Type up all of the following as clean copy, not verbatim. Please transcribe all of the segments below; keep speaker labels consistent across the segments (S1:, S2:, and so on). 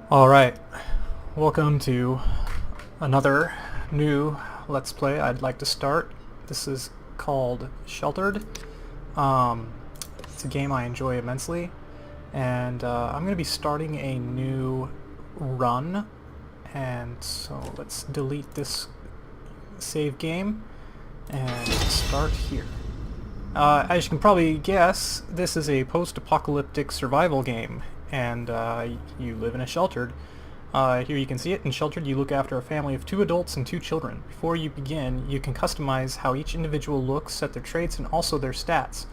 S1: Alright, welcome to another new Let's Play I'd like to start. This is called Sheltered. It's a game I enjoy immensely, and I'm going to be starting a new run, and so let's delete this save game and start here. As you can probably guess, this is a post-apocalyptic survival game, and you live in a sheltered. Here you can see it. In Sheltered, you look after a family of 2 adults and 2 children. Before you begin, you can customize how each individual looks, set their traits, and also their stats.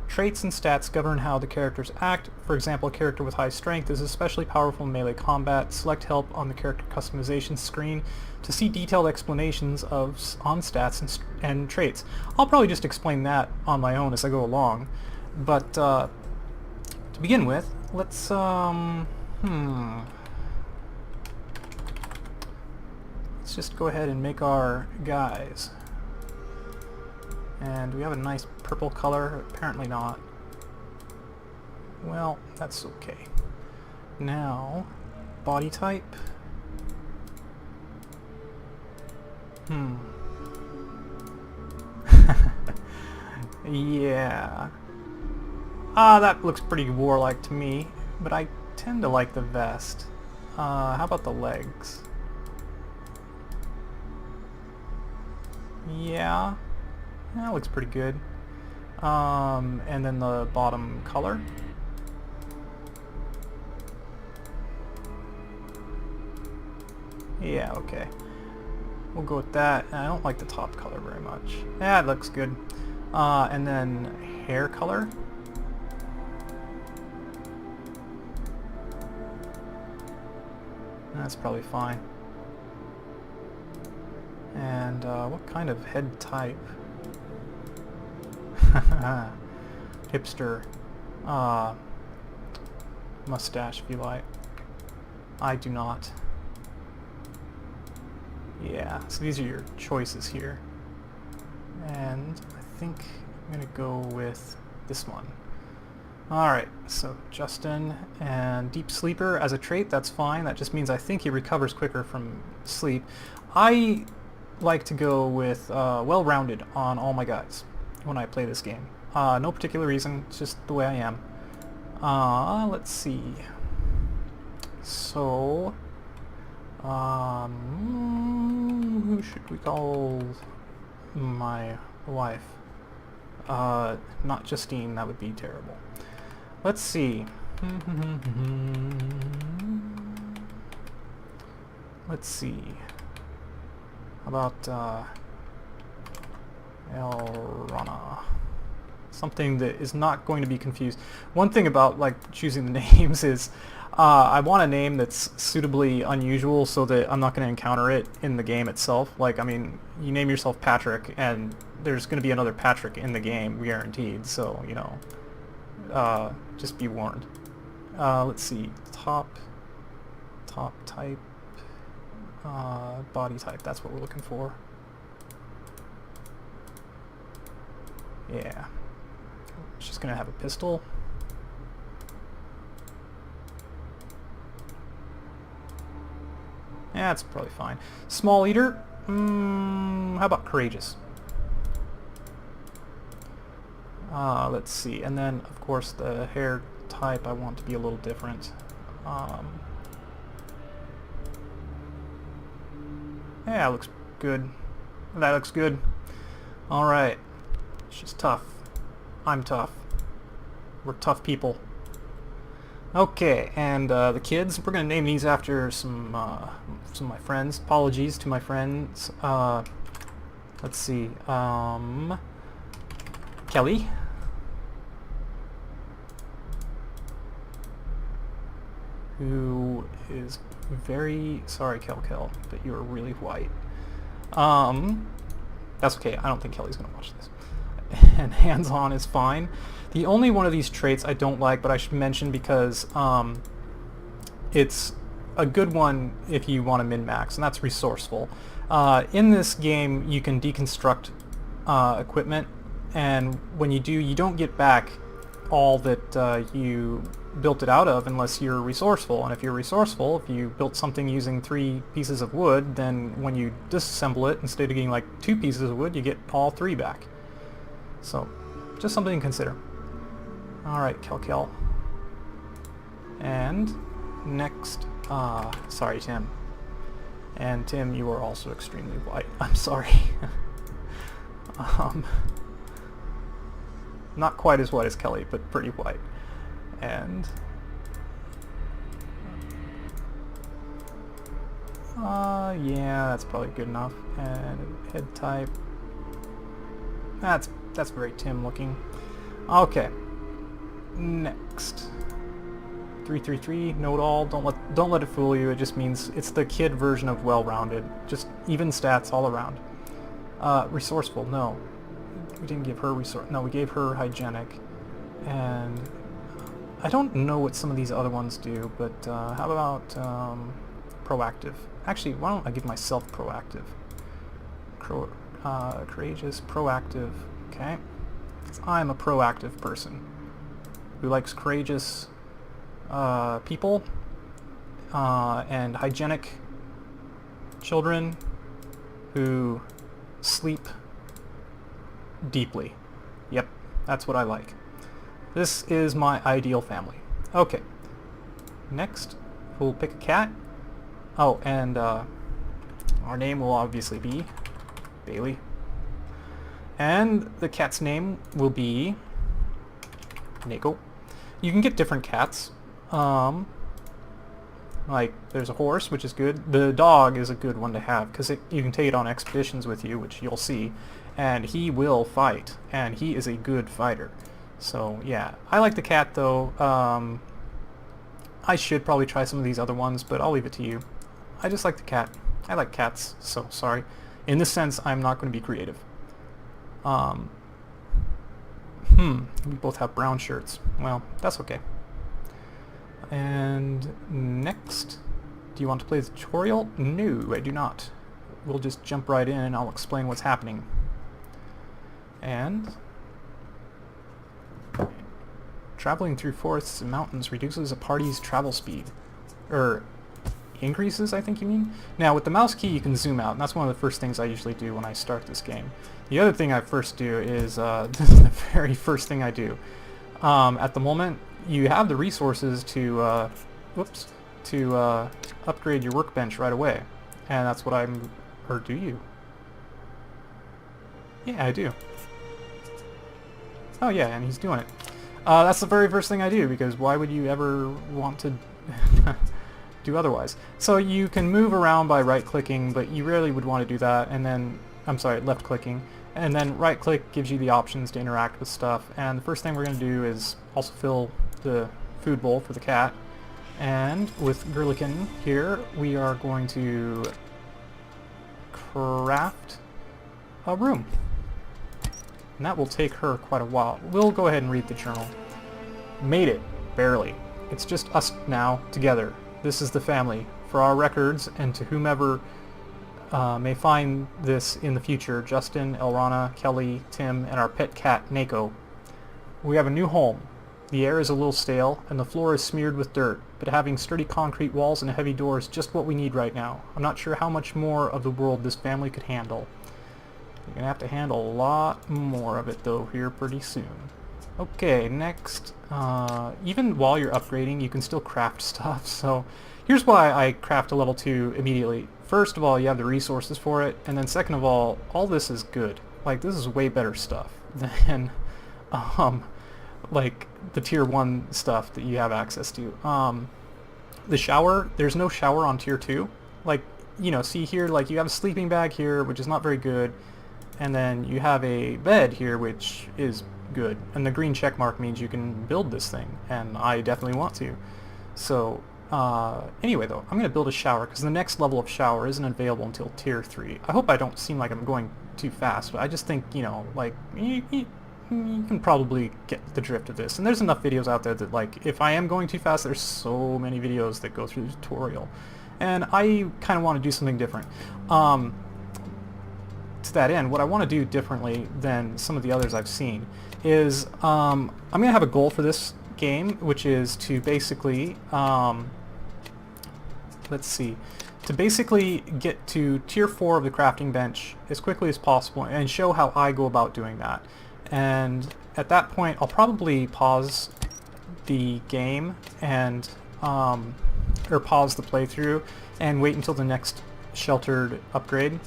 S1: Traits and stats govern how the characters act. For example, a character with high strength is especially powerful in melee combat. Select help on the character customization screen to see detailed explanations on stats and traits. I'll probably just explain that on my own as I go along. But to begin with, let's let's just go ahead and make our guys. And we have a nice purple color. Apparently not. Well, that's okay. Now, body type. Yeah. That looks pretty warlike to me, but I tend to like the vest. How about the legs? Yeah, that looks pretty good. And then the bottom color. Yeah, okay. We'll go with that. I don't like the top color very much. Yeah, it looks good. And then hair color. That's probably fine. And what kind of head type? Hipster. Mustache if you like. I do not. Yeah, so these are your choices here. And I think I'm gonna go with this one. Alright, so Justin, and Deep Sleeper as a trait, that's fine. That just means I think he recovers quicker from sleep. I like to go with well-rounded on all my guys when I play this game. No particular reason, it's just the way I am. Let's see. So, who should we call my wife? Not Justine, that would be terrible. Let's see. Let's see. How about Elrana? Something that is not going to be confused. One thing about like choosing the names is I want a name that's suitably unusual so that I'm not going to encounter it in the game itself. Like, I mean, you name yourself Patrick and there's going to be another Patrick in the game, guaranteed. So, you know, just be warned. Let's see. Top type. Body type, that's what we're looking for. Yeah. She's gonna have a pistol. Yeah, that's probably fine. Small eater? How about courageous? Let's see. And then, of course, the hair type I want to be a little different. Yeah, looks good. That looks good. Alright. She's tough. I'm tough. We're tough people. Okay, and the kids, we're gonna name these after some of my friends. Apologies to my friends. Let's see. Kelly. Who is very sorry, Kel, but you are really white. That's okay. I don't think Kelly's gonna watch this. And hands-on is fine. The only one of these traits I don't like, but I should mention because it's a good one if you want to min-max, and that's resourceful. In this game, you can deconstruct equipment, and when you do, you don't get back all that you built it out of unless you're resourceful. And if you're resourceful, if you built something using 3 pieces of wood, then when you disassemble it, instead of getting like 2 pieces of wood, you get all 3 back. So, just something to consider. Alright, Kel. And next, sorry Tim. And Tim, you are also extremely white. I'm sorry. Not quite as white as Kelly, but pretty white. And yeah, that's probably good enough. And head type. That's very Tim looking. Okay. Next. 333, know-it-all. Don't let it fool you. It just means it's the kid version of well-rounded. Just even stats all around. Resourceful, no. We didn't give her no, we gave her hygienic. And I don't know what some of these other ones do, but how about proactive? Actually, why don't I give myself proactive? Courageous, proactive. Okay. I'm a proactive person who likes courageous people and hygienic children who sleep deeply. Yep, that's what I like. This is my ideal family. Okay. Next, we'll pick a cat. Oh, and our name will obviously be Bailey. And the cat's name will be Neko. You can get different cats. Like, there's a horse, which is good. The dog is a good one to have, because you can take it on expeditions with you, which you'll see. And he will fight, and he is a good fighter. So, yeah. I like the cat, though. I should probably try some of these other ones, but I'll leave it to you. I just like the cat. I like cats, so sorry. In this sense, I'm not going to be creative. We both have brown shirts. Well, that's okay. And next, do you want to play the tutorial? No, I do not. We'll just jump right in and I'll explain what's happening. And traveling through forests and mountains reduces a party's travel speed. Or increases, I think you mean? Now, with the mouse key you can zoom out, and that's one of the first things I usually do when I start this game. The other thing I first do is, this is the very first thing I do. At the moment, you have the resources to, upgrade your workbench right away. And that's what or do you? Yeah, I do. Oh yeah, and he's doing it. That's the very first thing I do, because why would you ever want to do otherwise? So you can move around by right-clicking, but you rarely would want to do that, and then, I'm sorry, left-clicking. And then right-click gives you the options to interact with stuff, and the first thing we're going to do is also fill the food bowl for the cat. And with Gurlikin here, we are going to craft a room. And that will take her quite a while. We'll go ahead and read the journal. Made it. Barely. It's just us now, together. This is the family. For our records, and to whomever may find this in the future, Justin, Elrana, Kelly, Tim, and our pet cat, Neko. We have a new home. The air is a little stale, and the floor is smeared with dirt, but having sturdy concrete walls and a heavy door is just what we need right now. I'm not sure how much more of the world this family could handle. You're going to have to handle a lot more of it, though, here pretty soon. Okay, next. Even while you're upgrading, you can still craft stuff, so here's why I craft a level 2 immediately. First of all, you have the resources for it, and then second of all this is good. Like, this is way better stuff than, like, the tier 1 stuff that you have access to. The shower, there's no shower on tier 2. Like, you know, see here, like, you have a sleeping bag here, which is not very good, and then you have a bed here, which is good. And the green check mark means you can build this thing, and I definitely want to. So, anyway though, I'm going to build a shower, because the next level of shower isn't available until tier 3. I hope I don't seem like I'm going too fast, but I just think, you know, like, you can probably get the drift of this. And there's enough videos out there that, like, if I am going too fast, there's so many videos that go through the tutorial. And I kind of want to do something different. To that end, what I want to do differently than some of the others I've seen is, I'm going to have a goal for this game, which is to basically, let's see, to basically get to tier 4 of the crafting bench as quickly as possible and show how I go about doing that. And at that point, I'll probably pause the game and, or pause the playthrough and wait until the next sheltered upgrade.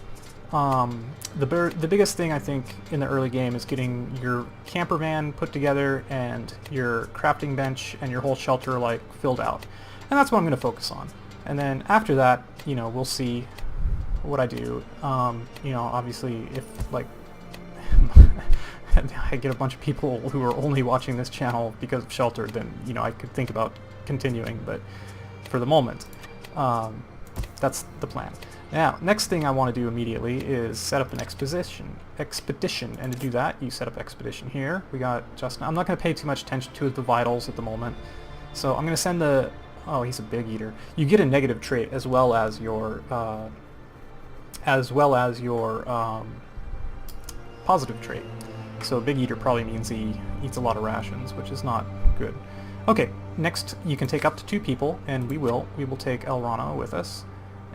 S1: The biggest thing I think in the early game is getting your camper van put together and your crafting bench and your whole shelter like filled out. And that's what I'm going to focus on. And then after that, you know, we'll see what I do. You know, obviously if like I get a bunch of people who are only watching this channel because of Sheltered, then, you know, I could think about continuing, but for the moment, that's the plan. Now, next thing I want to do immediately is set up an expedition, and to do that, you set up expedition here. We got Justin. I'm not going to pay too much attention to the vitals at the moment, so I'm going to send the... Oh, he's a big eater. You get a negative trait as well as your positive trait. So big eater probably means he eats a lot of rations, which is not good. Okay, next you can take up to 2 people, and we will take Elrana with us.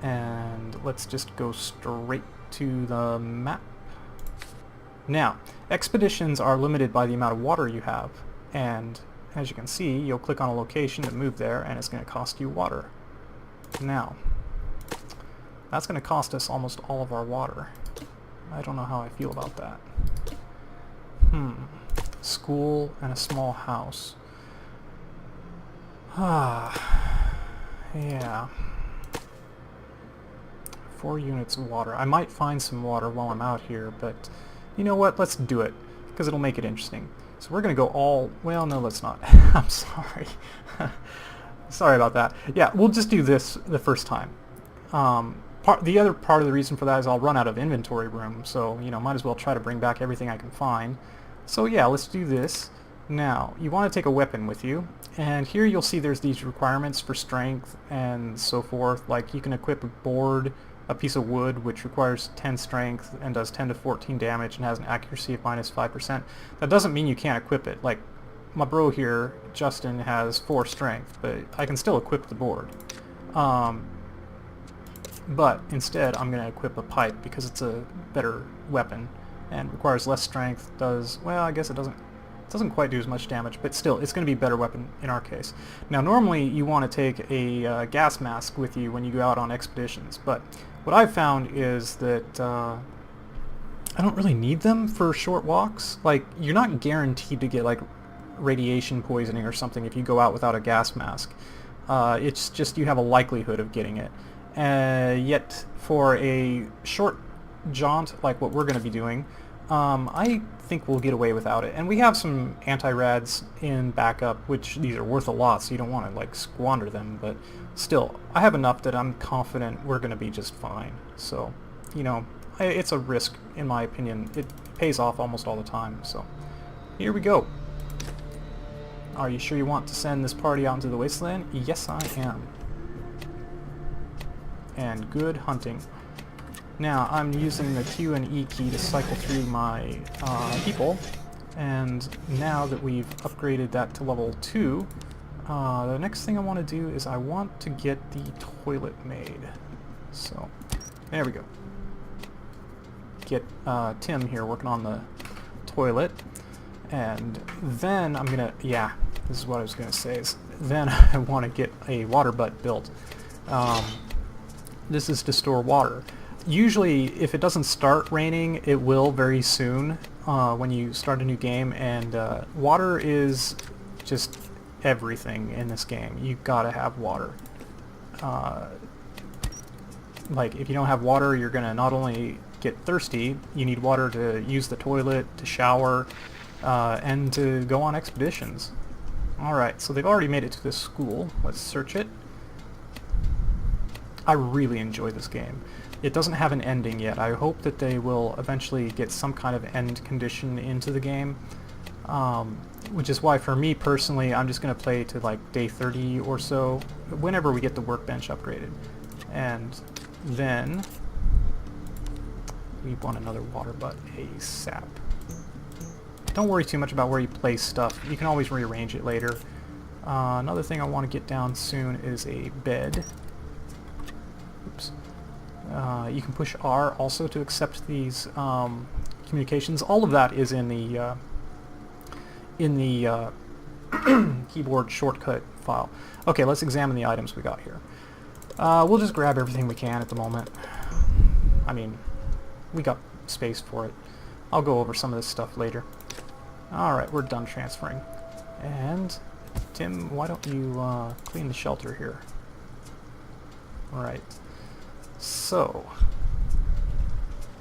S1: And let's just go straight to the map. Now, expeditions are limited by the amount of water you have, and as you can see, you'll click on a location to move there, and it's going to cost you water. Now, that's going to cost us almost all of our water. I don't know how I feel about that. School and a small house. Yeah. 4 units of water. I might find some water while I'm out here, but you know what? Let's do it, because it'll make it interesting. So we're going to go all... Well, no, let's not. I'm sorry. Sorry about that. Yeah, we'll just do this the first time. The other part of the reason for that is I'll run out of inventory room, so, you know, might as well try to bring back everything I can find. So yeah, let's do this. Now, you want to take a weapon with you, and here you'll see there's these requirements for strength and so forth. Like, you can equip a board, a piece of wood, which requires 10 strength and does 10 to 14 damage and has an accuracy of -5%. That doesn't mean you can't equip it. Like, my bro here, Justin, has 4 strength, but I can still equip the board. But instead, I'm going to equip a pipe because it's a better weapon and requires less strength, does... Well, I guess it doesn't quite do as much damage, but still, it's going to be a better weapon in our case. Now, normally you want to take a gas mask with you when you go out on expeditions, but what I've found is that I don't really need them for short walks. Like, you're not guaranteed to get, like, radiation poisoning or something if you go out without a gas mask. It's just you have a likelihood of getting it. Yet, for a short jaunt like what we're going to be doing, I think we'll get away without it. And we have some anti-rads in backup, which these are worth a lot, so you don't want to like squander them, but still, I have enough that I'm confident we're going to be just fine. So, you know, it's a risk, in my opinion. It pays off almost all the time, so here we go. Are you sure you want to send this party out into the wasteland? Yes, I am. And good hunting. Now, I'm using the Q and E key to cycle through my people, and now that we've upgraded that to level 2, the next thing I want to do is I want to get the toilet made. So, there we go. Get Tim here working on the toilet, and then I'm gonna... Yeah, this is what I was gonna say, is then I want to get a water butt built. This is to store water. Usually, if it doesn't start raining, it will very soon when you start a new game, and water is just everything in this game. You've got to have water. Like, if you don't have water, you're going to not only get thirsty, you need water to use the toilet, to shower, and to go on expeditions. Alright, so they've already made it to this school. Let's search it. I really enjoy this game. It doesn't have an ending yet. I hope that they will eventually get some kind of end condition into the game, which is why for me personally I'm just going to play to like day 30 or so, whenever we get the workbench upgraded. And then we want another water butt ASAP. Don't worry too much about where you place stuff. You can always rearrange it later. Another thing I want to get down soon is a bed. Oops. You can push R also to accept these communications. All of that is in the keyboard shortcut file. Okay, let's examine the items we got here. We'll just grab everything we can at the moment. I mean, we got space for it. I'll go over some of this stuff later. Alright, we're done transferring. And, Tim, why don't you clean the shelter here? Alright. So,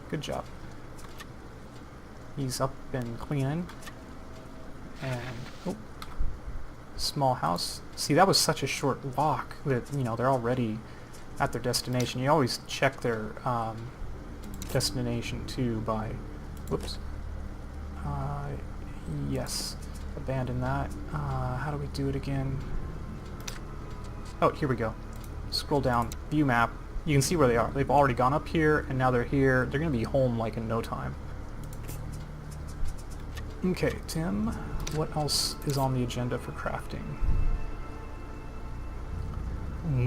S1: good job. He's up and cleaning. And, oh, small house. See, that was such a short walk that, you know, they're already at their destination. You always check their destination too by, whoops. Yes, abandon that. How do we do it again? Oh, here we go. Scroll down, view map. You can see where they are. They've already gone up here, and now they're here. They're going to be home like in no time. Okay, Tim, what else is on the agenda for crafting?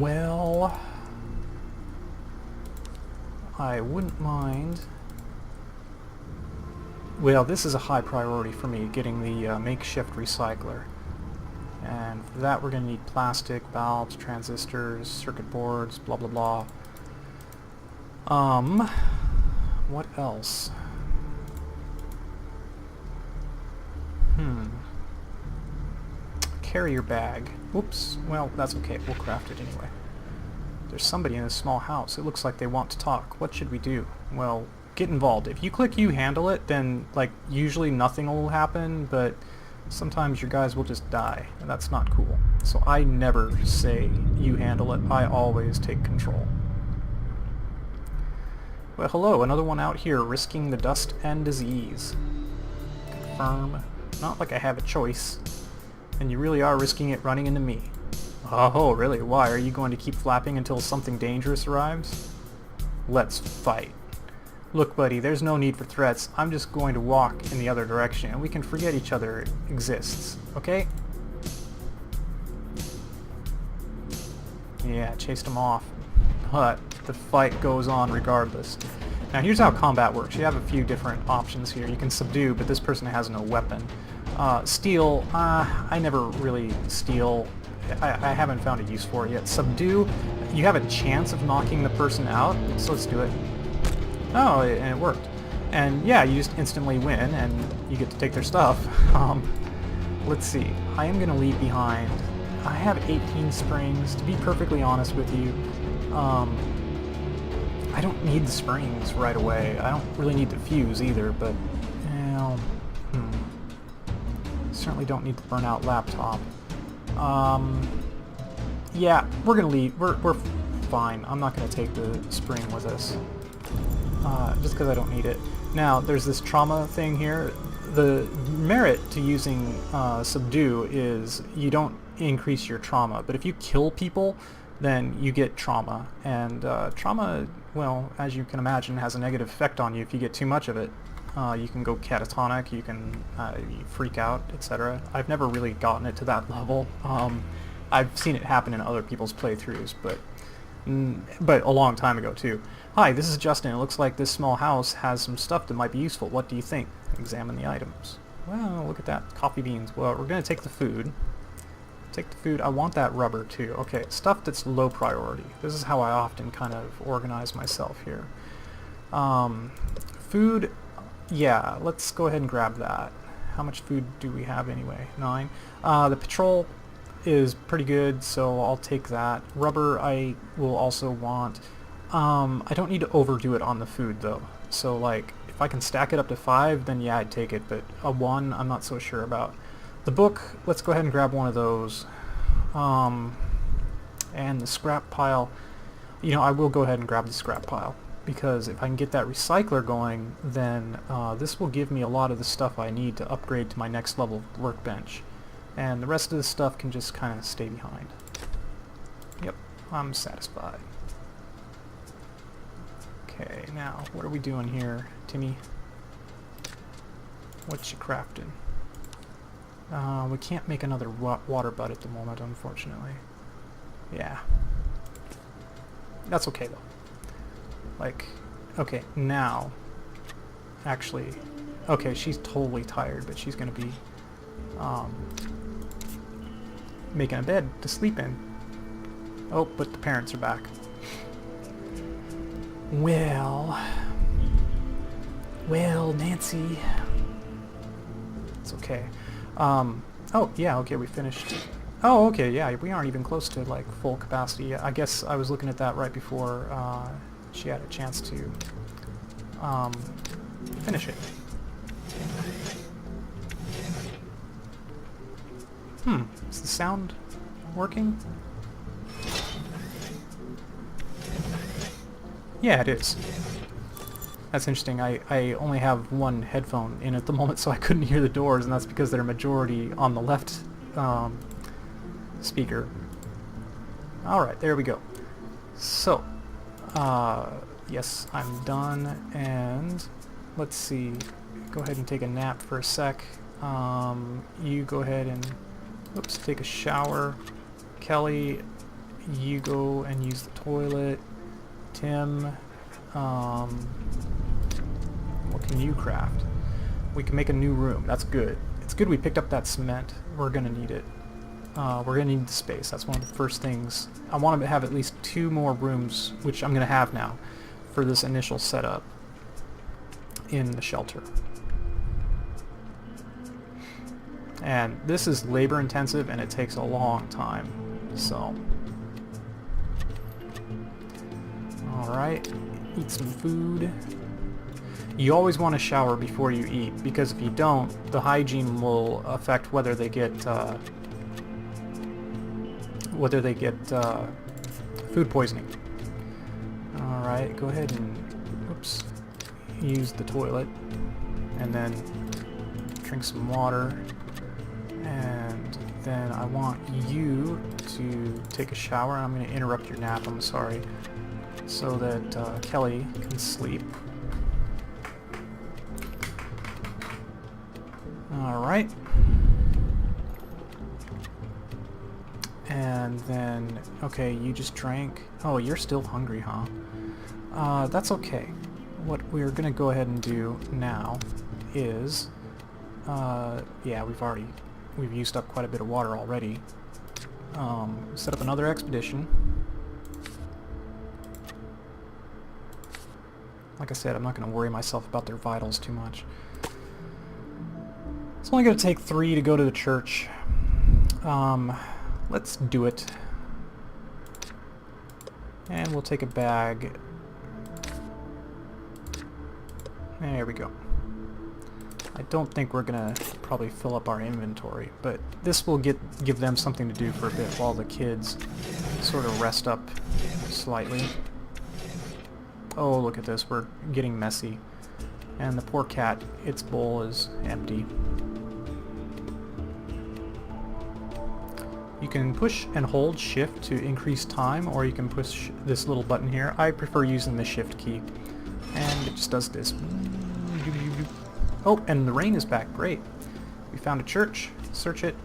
S1: Well, I wouldn't mind... Well, this is a high priority for me, getting the makeshift recycler. And for that we're going to need plastic, valves, transistors, circuit boards, blah blah blah. What else? Carrier bag. Oops. Well, that's okay. We'll craft it anyway. There's somebody in this small house. It looks like they want to talk. What should we do? Well, get involved. If you click you handle it, then, like, usually nothing will happen, but sometimes your guys will just die, and that's not cool. So I never say you handle it. I always take control. Well, hello. Another one out here risking the dust and disease. Confirm. Not like I have a choice. And you really are risking it running into me. Oh, really? Why? Are you going to keep flapping until something dangerous arrives? Let's fight. Look, buddy, there's no need for threats. I'm just going to walk in the other direction, and we can forget each other exists. Okay? Yeah, chased him off. But the fight goes on regardless. Now here's how combat works. You have a few different options here. You can subdue, but this person has no weapon. Steal, I never really steal. I haven't found a use for it yet. Subdue, you have a chance of knocking the person out, so let's do it. Oh, and it worked. And yeah, you just instantly win, and you get to take their stuff. Let's see. I am going to leave behind... I have 18 springs. To be perfectly honest with you, I don't need the springs right away. I don't really need the fuse either, but... Well, certainly don't need the burnout laptop. Yeah, we're going to leave. We're fine. I'm not going to take the spring with us. Just because I don't need it. Now, there's this trauma thing here. The merit to using subdue is you don't increase your trauma, but if you kill people, then you get trauma. And trauma, well, as you can imagine, has a negative effect on you if you get too much of it. You can go catatonic, you can freak out, etc. I've never really gotten it to that level. I've seen it happen in other people's playthroughs, but a long time ago too. Hi, this is Justin. It looks like this small house has some stuff that might be useful. What do you think? Examine the items. Well, look at that. Coffee beans. Well, we're going to take the food. Take the food. I want that rubber too. Okay, stuff that's low priority. This is how I often kind of organize myself here. Food, yeah, let's go ahead and grab that. How much food do we have anyway? 9. The patrol is pretty good, so I'll take that. Rubber I will also want. I don't need to overdo it on the food though. So like, if I can stack it up to 5, then yeah, I'd take it, but a 1 I'm not so sure about. The book, let's go ahead and grab one of those. And the scrap pile, you know, I will go ahead and grab the scrap pile, because if I can get that recycler going, then this will give me a lot of the stuff I need to upgrade to my next level workbench. And the rest of the stuff can just kind of stay behind. Yep, I'm satisfied. Okay, now, what are we doing here, Timmy? What you crafting? We can't make another water butt at the moment, unfortunately. Yeah. That's okay, though. Like, okay, now... Actually... Okay, she's totally tired, but she's gonna be... making a bed to sleep in. Oh, but the parents are back. Well, Nancy. It's okay. Oh, yeah, okay, we finished. Oh, okay, yeah, we aren't even close to, like, full capacity. I guess I was looking at that right before she had a chance to finish it. Is the sound working? Yeah, it is. That's interesting. I only have one headphone in at the moment, so I couldn't hear the doors, and that's because they're majority on the left speaker. Alright, there we go. So, yes, I'm done, and let's see. Go ahead and take a nap for a sec. You go ahead and, oops, take a shower. Kelly, you go and use the toilet. Tim, what can you craft? We can make a new room. That's good. It's good we picked up that cement. We're gonna need it. We're gonna need the space. That's one of the first things. I want to have at least 2 more rooms, which I'm gonna have now, for this initial setup in the shelter. And this is labor intensive and it takes a long time, so... Alright, eat some food. You always want to shower before you eat, because if you don't, the hygiene will affect whether they get food poisoning. Alright, go ahead and, oops, use the toilet, and then drink some water, and then I want you to take a shower. I'm going to interrupt your nap, I'm sorry, so that Kelly can sleep. Alright. And then, okay, you just drank. Oh, you're still hungry, huh? That's okay. What we're gonna go ahead and do now is, yeah, we've used up quite a bit of water already. Set up another expedition. Like I said, I'm not gonna worry myself about their vitals too much. It's only gonna take 3 to go to the church. Let's do it. And we'll take a bag. There we go. I don't think we're gonna probably fill up our inventory, but this will give them something to do for a bit while the kids sort of rest up slightly. Oh, look at this, we're getting messy. And the poor cat, its bowl is empty. You can push and hold shift to increase time, or you can push this little button here. I prefer using the shift key. And it just does this. Oh, and the rain is back. Great. We found a church. Search it.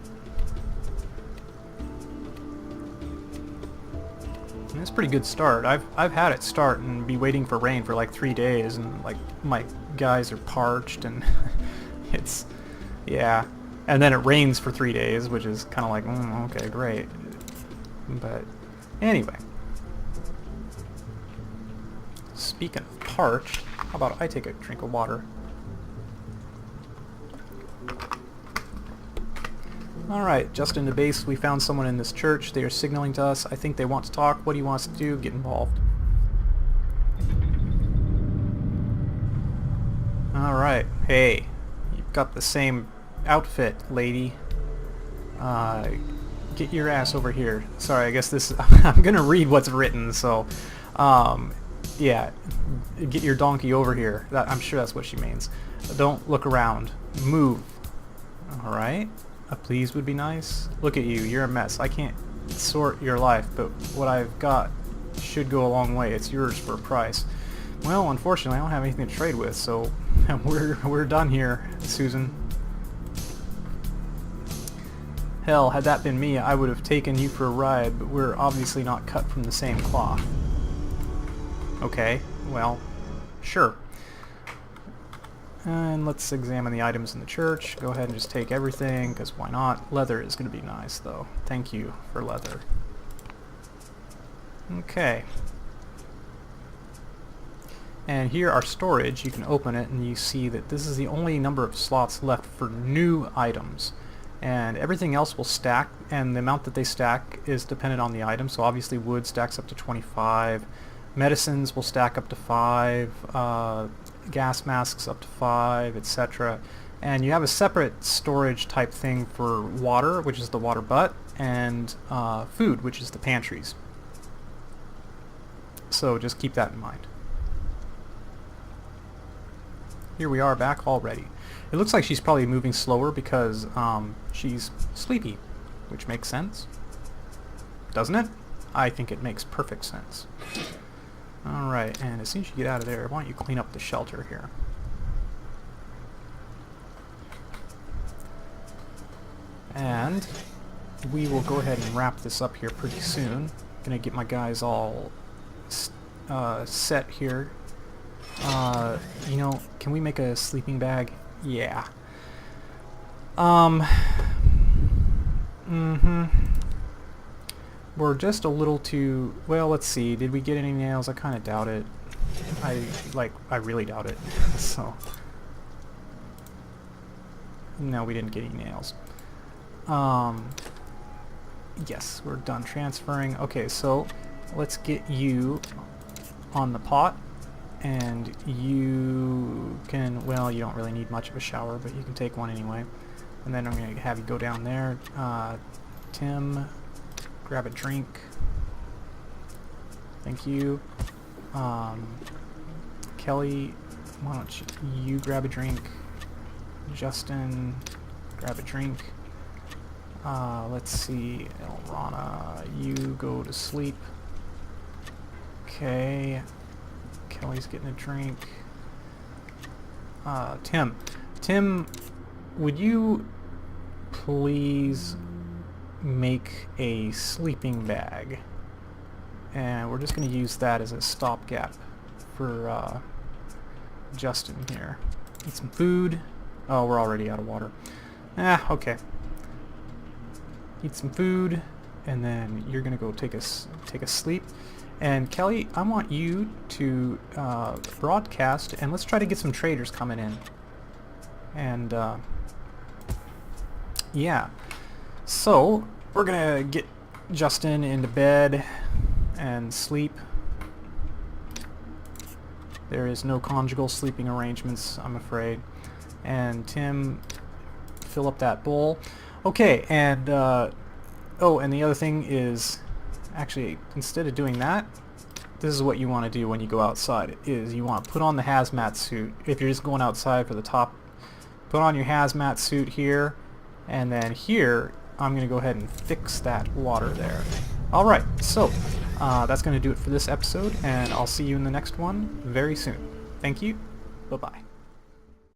S1: And it's a pretty good start. I've had it start and be waiting for rain for like 3 days, and like my guys are parched, and it's, yeah. And then it rains for 3 days, which is kind of like, okay, great. But anyway, speaking of parched, how about I take a drink of water? Alright, just in the base, we found someone in this church. They are signaling to us. I think they want to talk. What do you want us to do? Get involved. Alright, hey, you've got the same outfit, lady. Get your ass over here. Sorry, I guess this... I'm gonna read what's written, so... yeah, get your donkey over here. I'm sure that's what she means. Don't look around. Move. Alright. A please would be nice. Look at you, you're a mess. I can't sort your life, but what I've got should go a long way. It's yours for a price. Well, unfortunately, I don't have anything to trade with, so we're done here, Susan. Hell, had that been me, I would have taken you for a ride, but we're obviously not cut from the same cloth. Okay, well, sure. And let's examine the items in the church. Go ahead and just take everything, because why not? Leather is going to be nice, though. Thank you for leather. Okay. And here our storage, you can open it and you see that this is the only number of slots left for new items. And everything else will stack, and the amount that they stack is dependent on the item. So obviously wood stacks up to 25, medicines will stack up to 5, gas masks up to 5, etc. And you have a separate storage type thing for water, which is the water butt, and food, which is the pantries. So just keep that in mind. Here we are back already. It looks like she's probably moving slower because she's sleepy, which makes sense. Doesn't it? I think it makes perfect sense. Alright, and as soon as you get out of there, why don't you clean up the shelter here? And we will go ahead and wrap this up here pretty soon. Gonna get my guys all set here. You know, can we make a sleeping bag? Yeah. We're just a little too... Well, let's see. Did we get any nails? I kind of doubt it. I really doubt it. So... No, we didn't get any nails. Yes, we're done transferring. Okay, so let's get you on the pot. And you can, well, you don't really need much of a shower, but you can take one anyway. And then I'm going to have you go down there. Tim, grab a drink. Thank you. Kelly, why don't you grab a drink. Justin, grab a drink. Let's see, Elrana, you go to sleep. Okay. Kelly's getting a drink. Tim, would you please make a sleeping bag? And we're just going to use that as a stopgap for Justin here. Eat some food. Oh, we're already out of water. Okay. Eat some food, and then you're going to go take a sleep. And Kelly, I want you to broadcast, and let's try to get some traders coming in. And yeah, so we're gonna get Justin into bed and sleep. There is no conjugal sleeping arrangements, I'm afraid. And Tim, fill up that bowl. Okay, and oh, and the other thing is, actually, instead of doing that, this is what you want to do when you go outside, is you want to put on the hazmat suit. If you're just going outside for the top, put on your hazmat suit here, and then here, I'm going to go ahead and fix that water there. Alright, so, that's going to do it for this episode, and I'll see you in the next one very soon. Thank you, bye-bye.